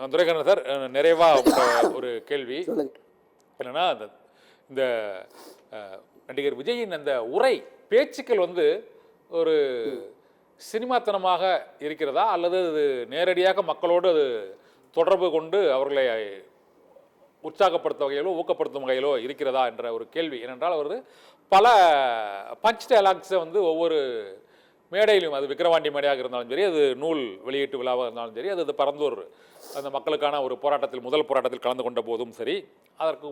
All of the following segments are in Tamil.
துரைக்கண்ணன் சார், நிறைவா ஒரு கேள்வி என்னன்னா, இந்த நடிகர் விஜயின் அந்த உரை பேச்சுக்கள் வந்து ஒரு சினிமாத்தனமாக இருக்கிறதா, அல்லது அது நேரடியாக மக்களோடு அது தொடர்பு கொண்டு அவர்களை உற்சாகப்படுத்தும் வகையிலோ ஊக்கப்படுத்தும் வகையிலோ இருக்கிறதா என்ற ஒரு கேள்வி. ஏனென்றால் அவர் பல பஞ்ச் டயலாக்ஸை வந்து ஒவ்வொரு மேடையிலும், அது விக்கிரவாண்டி மேடையாக இருந்தாலும் சரி, அது நூல் வெளியீட்டு விழாவாக இருந்தாலும் சரி, அது பரந்தூர் அந்த மக்களுக்கான ஒரு போராட்டத்தில் முதல் போராட்டத்தில் கலந்து கொண்ட போதும் சரி, அதற்கு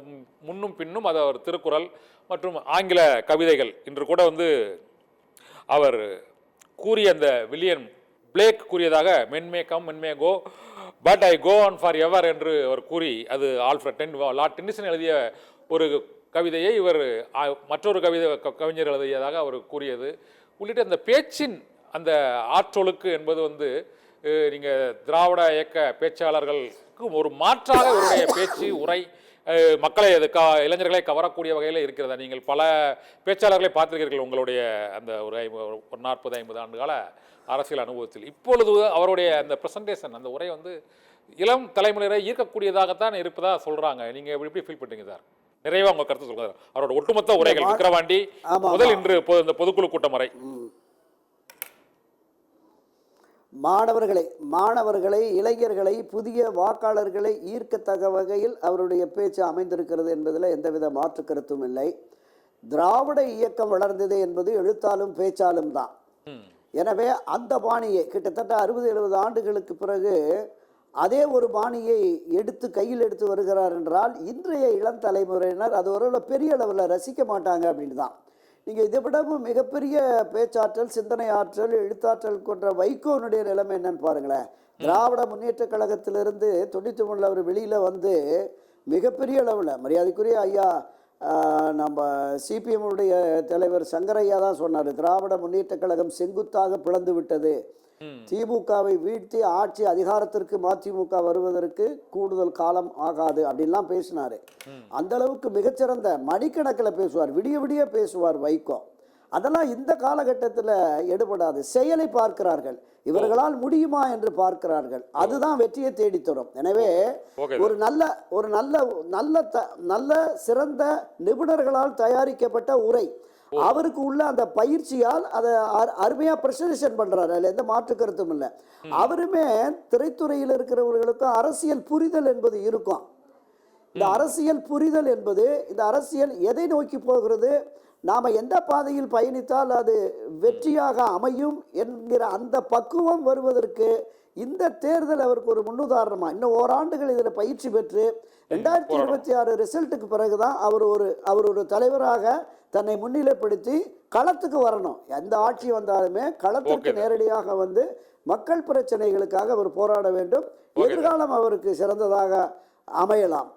முன்னும் பின்னும் அது அவர் திருக்குறள் மற்றும் ஆங்கில கவிதைகள் இன்று கூட வந்து அவர் கூறிய அந்த வில்லியம் பிளேக் கூறியதாக men may come men may go but I go on forever என்று அவர் கூறி, அது லார்ட் டென்னிசன் எழுதிய ஒரு கவிதையை இவர் மற்றொரு கவிஞர் எழுதியதாக அவர் கூறியது உள்ளிட்ட அந்த பேச்சின் அந்த ஆற்றொழுக்கு என்பது வந்து நீங்கள் திராவிட இயக்க பேச்சாளர்களுக்கு ஒரு மாற்றாக இவருடைய பேச்சு உரை மக்களை இளைஞர்களை கவரக்கூடிய வகையில் இருக்கிறதா? நீங்கள் பல பேச்சாளர்களை பார்த்திருக்கிறீர்கள் உங்களுடைய அந்த ஒரு 40-50 ஆண்டுகால அரசியல் அனுபவத்தில். இப்பொழுது அவருடைய அந்த பிரசன்டேஷன், அந்த உரை வந்து இளம் தலைமுறையை ஈர்க்கக்கூடியதாகத்தான் இருப்பதா சொல்றாங்க. நீங்க எப்படி ஃபீல் பண்றீங்க சார்? நிறைவா உங்க கருத்து சொல்லுங்க. அவரோட ஒட்டுமொத்த உரைகள் விக்கிரவாண்டி முதல் இன்று இந்த பொதுக்குழு கூட்டம் வரை. மாணவர்களை இளைஞர்களை புதிய வாக்காளர்களை ஈர்க்கத்தக்க வகையில் அவருடைய பேச்சு அமைந்திருக்கிறது என்பதில் எந்தவித மாற்று கருத்தும் இல்லை. திராவிட இயக்கம் வளர்ந்தது என்பது எழுத்தாலும் பேச்சாலும் தான். எனவே அந்த பாணியை கிட்டத்தட்ட 60-70 ஆண்டுகளுக்கு பிறகு அதே ஒரு பாணியை கையில் எடுத்து வருகிறார் என்றால் இன்றைய இளம் தலைமுறையினர் அது ஒரு பெரிய அளவில் ரசிக்க மாட்டாங்க அப்படின்னு தான். நீங்கள் இதை விடவும் மிகப்பெரிய பேச்சாற்றல், சிந்தனை ஆற்றல், எழுத்தாற்றல் கொண்ட வைகோனுடைய நிலைமை என்னன்னு பாருங்களேன். திராவிட முன்னேற்ற கழகத்திலிருந்து 93 அவர் வெளியில் வந்து மிகப்பெரிய அளவில் மரியாதைக்குரிய ஐயா நம்ம சிபிஎம்முடைய தலைவர் சங்கரையா தான் சொன்னார், திராவிட முன்னேற்ற கழகம் செங்குத்தாக பிளந்து விட்டது, திமுகவை வீழ்த்தி ஆட்சி அதிகாரத்திற்கு மதிமுக வருவதற்கு கூடுதல் காலம் ஆகாது அப்படின்லாம் பேசினாரு. அந்த அளவுக்கு மிகச்சிறந்த மணிக்கணக்கில் பேசுவார், விடிய விடிய பேசுவார் வைகோ. அதெல்லாம் இந்த காலகட்டத்தில் எடுபடாது. செயலை பார்க்கிறார்கள், இவர்களால் முடியுமா என்று பார்க்கிறார்கள். அதுதான் வெற்றியை தேடித்தரும். எனவே ஒரு நல்ல சிறந்த நிபுணர்களால் தயாரிக்கப்பட்ட உரை, அவருக்கு உள்ள அந்த பயிற்சியால் அதை அருமையா பிரசன்டேஷன் பண்றாரு, அதுல எந்த மாற்று கருத்தும் இல்லை. அவருமே திரைத்துறையில் இருக்கிறவர்களுக்கும் அரசியல் புரிதல் என்பது இருக்கும். இந்த அரசியல் புரிதல் என்பது, இந்த அரசியல் எதை நோக்கி போகிறது, நாம எந்த பாதையில் பயணித்தால் அது வெற்றியாக அமையும் என்கிற அந்த பக்குவம் வருவதற்கு இந்த தேர்தல் அவருக்கு ஒரு முன்னுதாரணமா. இன்னும் ஓராண்டுகள் இதில் பயிற்சி பெற்று 2026 ரிசல்ட்டுக்கு பிறகுதான் அவர் ஒரு தலைவராக தன்னை முன்னிலைப்படுத்தி களத்துக்கு வரணும். எந்த ஆட்சி வந்தாலுமே களத்திற்கு நேரடியாக வந்து மக்கள் பிரச்சனைகளுக்காக அவர் போராட வேண்டும். எதிர்காலம் அவருக்கு சிறந்ததாக அமையலாம்.